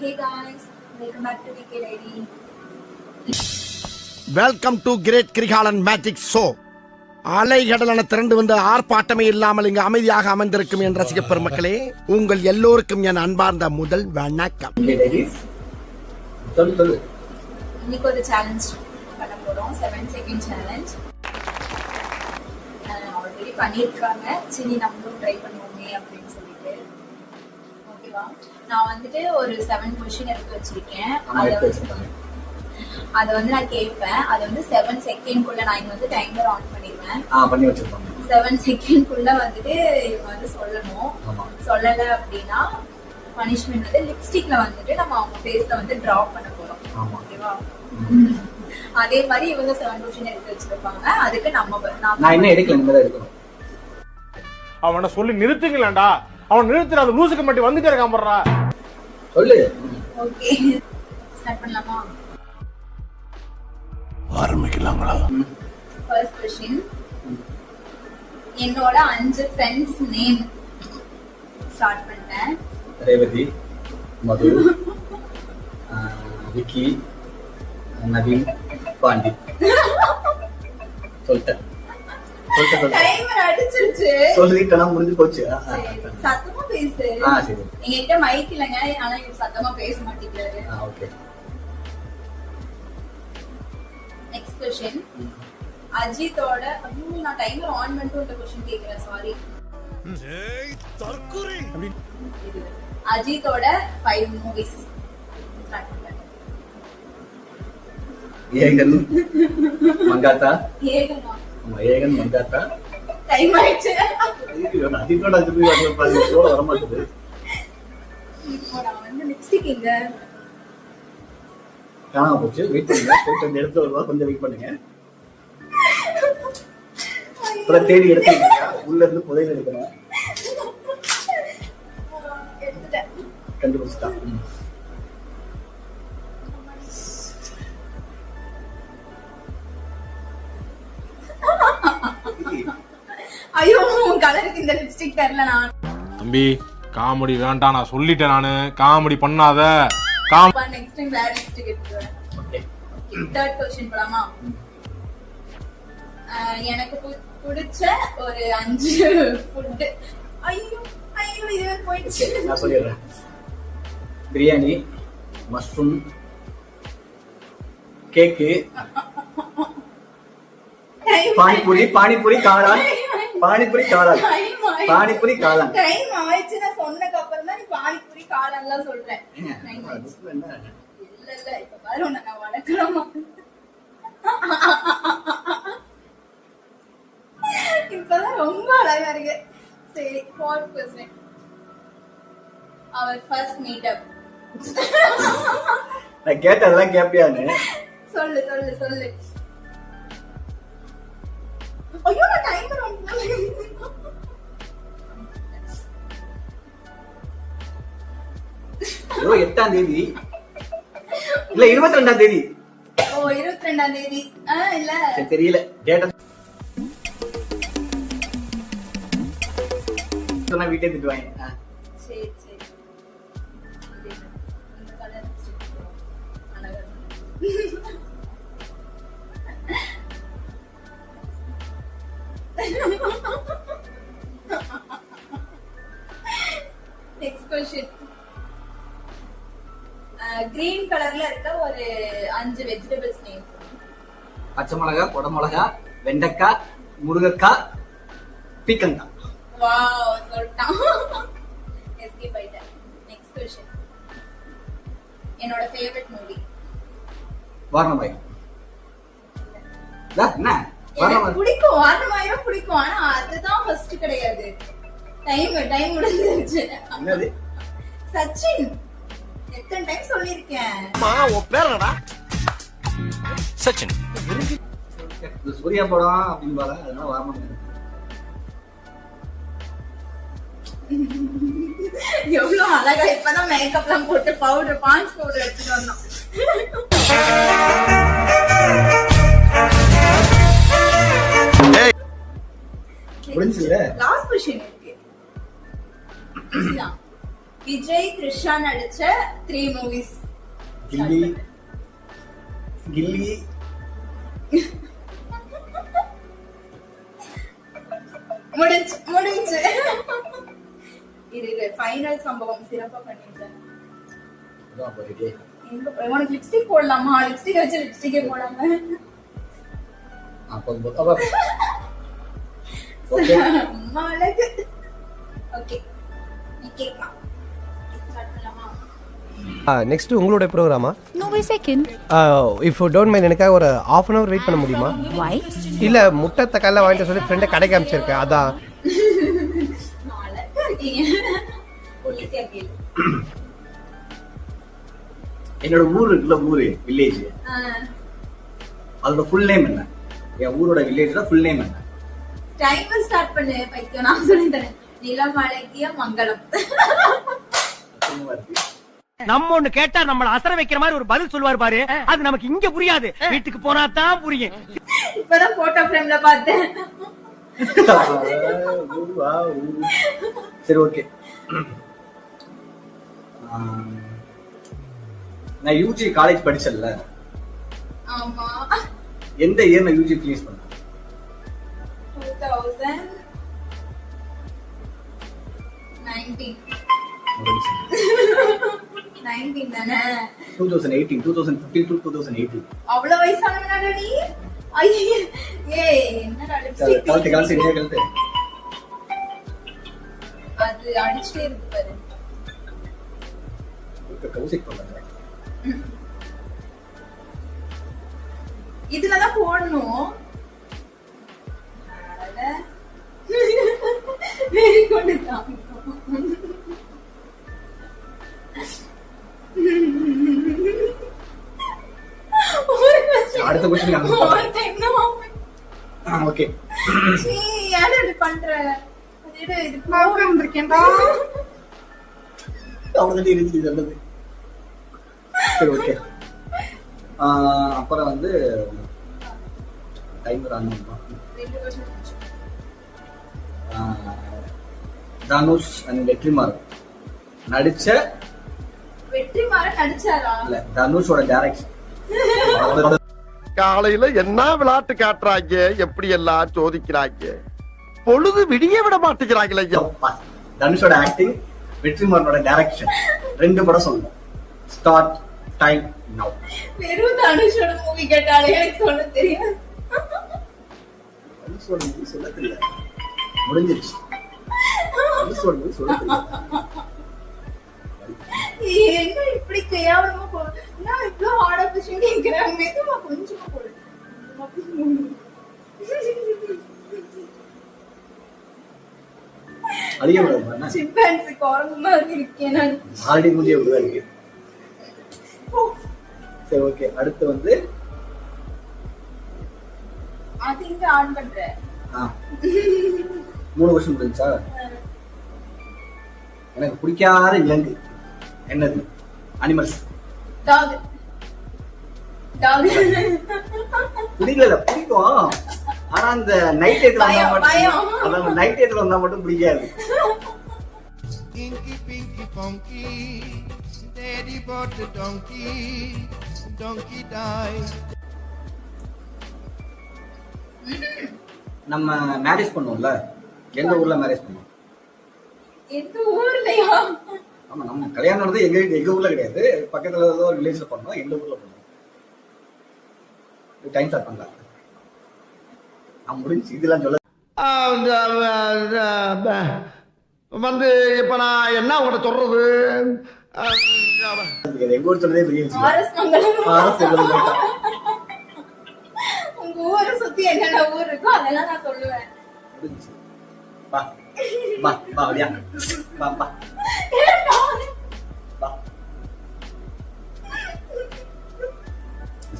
Hey guys, welcome back to VK Lady. Welcome to great Kirikalan magic show. அலைகடலான திரண்டு வந்து ஆர்ப்பாட்டமே இல்லாமல் இங்கு அமைதியாக அமைந்திருக்கும் என் ரசிக பெருமக்களே, உங்கள் எல்லோருக்கும் என் அன்பார்ந்த முதல் வணக்கம். இன்னைக்கு ஒரு சேலஞ்ச் பண்ண போறோம், 7 செகண்ட் சேலஞ்ச். ஆல்ரெடி பண்ணிருக்காங்க, சரி நம்மளும் ட்ரை பண்ணுவோமே அப்படின்னு சொல்லிட்டு. ஓகேவா? நான் வந்துட்டு ஒரு 7 क्वेश्चन எடுத்து வச்சிருக்கேன். அத வந்து நான் கேட்பேன். அது வந்து 7 செகண்ட்க்குள்ள நான் இங்க வந்து டைமர் ஆன் பண்ணிடுவேன். பண்ணி வச்சிருக்கோம். 7 செகண்ட்க்குள்ள வந்துட்டு இவங்க வந்து சொல்லணும். சொல்லல அப்படின்னா பனிஷ்மென்ட் வந்து லிப்ஸ்டிக்ல வந்துட்டு நம்ம அவங்க ஃபேஸ்ல வந்து டிராப் பண்ண போறோம். ஓகேவா? அதே மாதிரி இவங்க 7 क्वेश्चन எடுத்து வச்சிருப்பாங்க. அதுக்கு நான் என்ன எடுக்கல, நீங்க தான் எடுக்கணும். அவனை சொல்லி நிறுத்துங்களேன்டா. அவன் நிறுத்துற அந்த லூசுக்கு மட்டும் வந்துட்டே இருக்கான் போறா. சொல்லு. ஓகே, ஸ்டார்ட் பண்ணலாமா? ஆரம்பிக்கலாங்களா? First question. என்னோட 5 ஃப்ரெண்ட்ஸ் நேம் ஸ்டார்ட் பண்ணேன். ரேவதி, மது, விக்கி, நவீன், பாண்டி. சொல்லிட்டேன். டைமர் அடிச்சிருச்சு. சொல்லிட்டேனா முடிஞ்சு போச்சு. சத்தமா பேசு. சரி. என்கிட்ட மைக் இல்லங்க, ஆனா இவர் சத்தமா பேச மாட்டேங்கிறாரு. ஓகே. Next question. அஜித்தோட நான் டைமர் ஆன் பண்ணிட்டு இந்த क्वेश्चन கேக்குறேன், சாரி. அஜித்தோட 5 மூவிஸ் ஸ்டார்ட் பண்ணேன். ஏகன், மங்காத்தா. ஏகனா? ஏகன், மங்காத்தா. டைம் ஆயிடுச்சு. அதிகோட வர மாட்டேங்குது. இப்போ நான் வந்து லிப்ஸ்டிக் எங்க காணாம போச்சு. வெயிட் பண்ணுங்க, போயிட்டு வந்து எடுத்து வருவா. கொஞ்சம் வெயிட் பண்ணுங்க. அப்புறம் தேடி எடுத்துங்க. உள்ள இருந்து புதையல் எடுக்கணும். எடுத்துட்டேன். கண்டுபிடிச்சிட்டா. ஐயோ, கலருக்கு இந்த லிப்ஸ்டிக் தெரியல. நான் தம்பி காமெடி வேண்டாம், நான் சொல்லிட்டேன். நானு காமெடி பண்ணாத. நெக்ஸ்ட் டைம் வேற லிப்ஸ்டிக் எடுத்துறேன். ஓகே. தேர்ட் क्वेश्चन போலாமா? எனக்கு பிடிச்ச ஒரு 5 ஃபுட். ஐயோ ஐயோ, இது போயிடுச்சு. நான் சொல்லிடுறேன். பிரியாணி, மஷ்ரூம், கேக்கு, பானிபூரி, காளான், பானிபூரி காளான். டைம் ஆயிடுச்சு. நான் சொன்னதுக்கு அப்புறம் தான் நீ பானிபூரி காளான்லாம் சொல்றேன். இல்ல இப்ப பாரு, நான் வளர்க்கலாமா? இப்பதான் ரொம்ப அழகா இருக்கு. சரி, ஃபோர்த் क्वेश्चन. அவர் ஃபர்ஸ்ட் மீட்டப். நான் கேட்டதெல்லாம் கேப்பியானே. சொல்லு. ஐயோ, நான் டைமர் ஆன் பண்ணல. 8ஆம் தேதி இல்ல 22ஆம் தேதி. ஓ, 22ஆம் தேதி. இல்ல தெரியல. டேட்டா சொன்னா வீட்டே திட்டுவாங்க. சரி. இந்த கலர் அழகா இருக்கு. Next question. கிரீன் கலர்ல இருக்க ஒரு 5 வெஜிடபிள்ஸ் நேம். பச்சை மிளகா, கொடை மிளகா, வெண்டைக்காய், முருங்கைக்காய், பீக்கங்காய். வாவ், சொல்லிட்டான். எஸ்கேப் ஆயிட்டேன். Next question. என்னோட ஃபேவரட் மூவி. வாரணமாயிரம். என்ன பிடிக்கும், வாரணமாயிரம் பிடிக்கும். ஆனா அதுதான் ஃபர்ஸ்ட் கிடையாது. டைம் முடிஞ்சிருச்சு. என்னது? சச்சின். எத்தனை டைம் சொல்லிருக்கேன். சச்சின். சூர்யா படம் அப்படின்னு பாருங்க, அதனால வாரணமாயிரம். எவ்வளவு அழகா இப்பதான் மேக்கப்லாம் போட்டு பான்ஸ் பவுடர் எடுத்துட்டு வந்தோம். முடிஞ்சல. லாஸ்ட் क्वेश्चन இருக்கு. விஜய் த்ரிஷா நடிச்ச 3 மூவிஸ். கில்லி கில்லி முடிஞ்சு இது ஃபைனல் சம்பவம் சிறப்பா பண்ணிட்டேன். உனக்கு லிப்ஸ்டிக் போடலாமா? லிப்ஸ்டிக் வச்சு லிப்ஸ்டிக்கே போடாம அழகு. ஓகே நீ கேட்கலாம். நெக்ஸ்ட் உங்களுடைய ப்ரோக்ராமா? No, wait a second. If you don't mind எனக்காக ஒரு ½ hour வெயிட் பண்ண முடியுமா? Why? இல்ல முட்டை தக்காளி வாங்கிட்டு சொல்லி ஃப்ரெண்டை கடைக்கு அனுப்பிச்சிருக்கேன் அதான். அழகா இருக்கீங்க. ஈஸியா கேளு. என்னோட ஊர் இருக்குல்ல, ஊரு வில்லேஜ், அதோட ஃபுல் நேம் என்ன? என் ஊரோட வில்லேஜோட ஃபுல் நேம் என்ன? டைமர் ஸ்டார்ட் பண்ணு பைத்தியம். நான் சொல்லி தரேன். நிலமழகிய மங்களம். நம்ம ஒண்ணு கேட்டா நம்மள அசர வைக்கிற மாதிரி ஒரு பதில் சொல்லுவாரு பாரு, அது நமக்கு இங்க புரியாது, வீட்டுக்கு போனா தான் புரியும். இப்பதான் போட்டோ ஃப்ரேம்ல பார்த்தேன். சரி ஓகே. நான் யூஜி காலேஜ் படிச்சேன்ல, ஆமா. எந்த இயர் நான் யூஜி ஃபினிஷ் பண்ணேன்? 2019 தானே? 2018, 2015 to 2018. அவ்வளவு வயசானவனாடா நீ? ஐயே ஏய் என்னடா லிப்ஸ்டிக் கலத்து நீ கலத்து. அது அடிச்சிட்டே இருக்கு பாரு. கவுசிக் பண்ணல. இதுலதான் போடணும். வெரி குட் தான். அடுத்த क्वेश्चन ஓகே. சீ யாரு இப்படி பண்ற? இது ப்ரோகிராம் இருக்கேன்டா. அவங்ககிட்ட இருந்து சொல்லுது. சரி ஓகே. அப்புறம் வந்து டைமர் ஆன் பண்ணுமா? தனுஷ் அண்ட் வெற்றிமாறன் நடிச்சாரா? இல்ல, தனுஷோட டைரக்ஷன். காலையில என்ன விளையாட்டு காட்டுறாங்க, எப்படி எல்லாம் சோதிக்கிறாங்க, பொழுது விடிய விட மாட்டேங்கிறாங்களே. தனுஷோட ஆக்டிங், வெற்றிமாறனோட டைரக்ஷன், 2 படம் சொல்லணும். ஸ்டார்ட் டைம் நவ. வெறும் தனுஷோட மூவி கேட்டாலே எனக்கு சொல்ல தெரியாது. தனுஷோட மூவி சொல்ல தெரியாது, முடிஞ்சிருச்சு. தனுஷோட மூவி சொல்ல தெரியாது. என்ன இப்படி கேவலமா போடு? நான் இவ்ளோ ஹார்டா கொஸ்டின் கேக்குறேன். மெதுவா கொஞ்சமா போடு. அடியவரமா சிம்பன்சி குரங்கு மாதிரி இருக்கேன் நான். ஆல்ரெடி மூஞ்சி அப்படிதான் இருக்கு. சரி ஓகே. அடுத்து வந்து அது இங்க ஆன் பண்றேன். 3 வருஷம் முடிஞ்சா. எனக்கு பிடிக்காத விலங்கு என்னது? அனிமல்ஸ். டாக். பிடிக்கல, பிடிக்கும். ஆனா அந்த நைட் டைத்துல வந்தா மட்டும், அதான் நைட் டைத்துல வந்தா மட்டும் பிடிக்காது. Inky Pinky Funky, Daddy bought the donkey, donkey died. நம்ம மேரேஜ் பண்ணுவோம்ல, எந்த ஊர்ல மேரேஜ் பண்ணுவோம்? எந்த ஊர்லயா? ஆமா, நம்ம கல்யாணம் நடந்தது எங்க ஊர்ல கிடையாது, பக்கத்துல ஏதோ ஒரு வில்லேஜ்ல பண்ணோம். எங்க ஊர்ல பண்ணோம். டைம் ஸ்டார்ட் பண்ணலாம். நான் முடிஞ்சு இதெல்லாம் சொல்ல வந்து இப்ப நான் என்ன உங்கள்கிட்ட சொல்றது? எங்க ஊர் சொல்றதே பெரிய விஷயம். ஆர்எஸ் மங்கலம். உங்க ஊரை சுத்தி என்னென்ன ஊர் இருக்கோ அதெல்லாம் நான் சொல்லுவேன். முடிஞ்சு. வா வா வா அப்படியா? வா வா வா.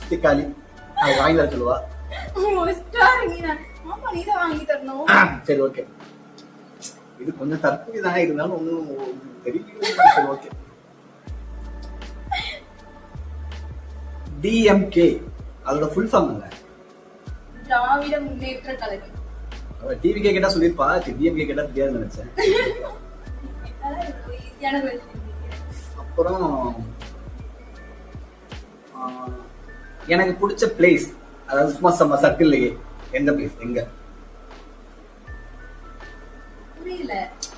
ஸ்டிக்காலி அது வாங்கி தர சொல்லுவா. வாங்கி தரணும். சரி ஓகே. இது கொஞ்சம் தற்போது தான் இருந்தாலும் ஒன்னும் தெரியல. சரி ஓகே. டிஎம்கே அதோட ஃபுல் ஃபார்ம் என்ன? திராவிட முன்னேற்ற கழகம். டிவிகே கேட்டா சொல்லிருப்பா. டிஎம்கே கேட்டா தெரியாது நினைச்சேன். ஈஸியான கொஸ்டின். அப்புறம் எனக்கு பிடிச்ச பிளேஸ், அதாவது சும்மா நம்ம சர்க்கிள்லயே எந்த பிளேஸ், எங்க புரியல.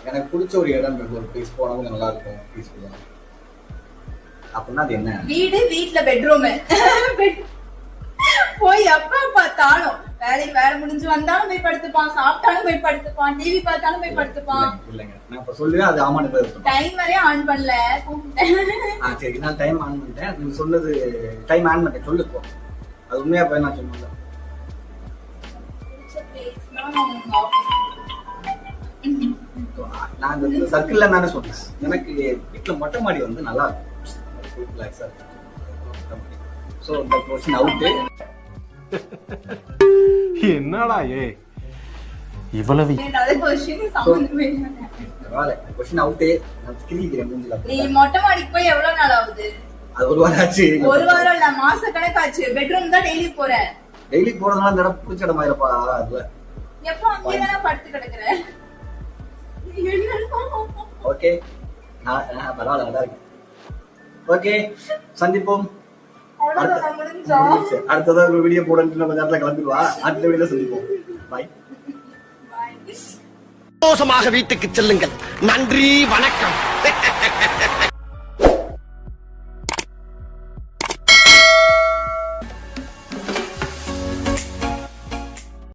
எனக்கு பிடிச்ச ஒரு இடம் இருக்கு, ஒரு பிளேஸ் போனவங்க நல்லா இருக்கும் பீஸ்ஃபுல்லா அப்படின்னா அது என்ன? வீடு, வீட்ல பெட்ரூம். போய் எப்ப பார்த்தாலும் வேலை முடிஞ்சு வந்தாலும் போய் படுத்துப்பான், சாப்பிட்டாலும் போய் படுத்துப்பான், டிவி பார்த்தாலும் போய் படுத்துப்பான். இல்லங்க, நான் இப்ப சொல்லுவேன் அது ஆமான்னு பதில். டைமரே ஆன் பண்ணல. சரி, நான் டைம் ஆன் பண்ணிட்டேன். நீங்க சொன்னது டைம் ஆன் பண்ணிட்டேன், சொல்லுப்போ அது உண்மையா போய் நான் சொன்னல. நான் இந்த சர்க்கிள்ல நானே சொன்னேன், எனக்கு வீட்டுல மொட்டை மாடி வந்து நல்லா இருக்கும். சோ இந்த क्वेश्चन அவுட். என்னடா ஏ இவ்வளவு क्वेश्चन அவுட். நான் கிரிக்கிறேன் மூஞ்சில. நீ மொட்டை மாடிக்கு போய் எவ்வளவு நாள் ஆகுது? அது ஒரு வாரம் ஆச்சு. ஒரு வாரம் இல்ல, மாச கணக்காச்சு. பெட்ரூம் தான் டெய்லி போற. டெய்லி போறதுனால இந்த இடம் பிடிச்ச இடம் ஆயிருப்பா. அதுல எப்போ அங்கே தானே படுத்து கிடக்குற. ஓகே, நான் பரவாயில்ல, நல்லா இருக்கு. ஓகே, சந்திப்போம். அடுத்ததா ஒரு வீடியோ போடணும், கொஞ்ச நேரத்துல கிளம்பிடுவா. அடுத்த வீடியோல சந்திப்போம். பாய். சந்தோஷமாக வீட்டுக்கு செல்லுங்கள். நன்றி, வணக்கம்.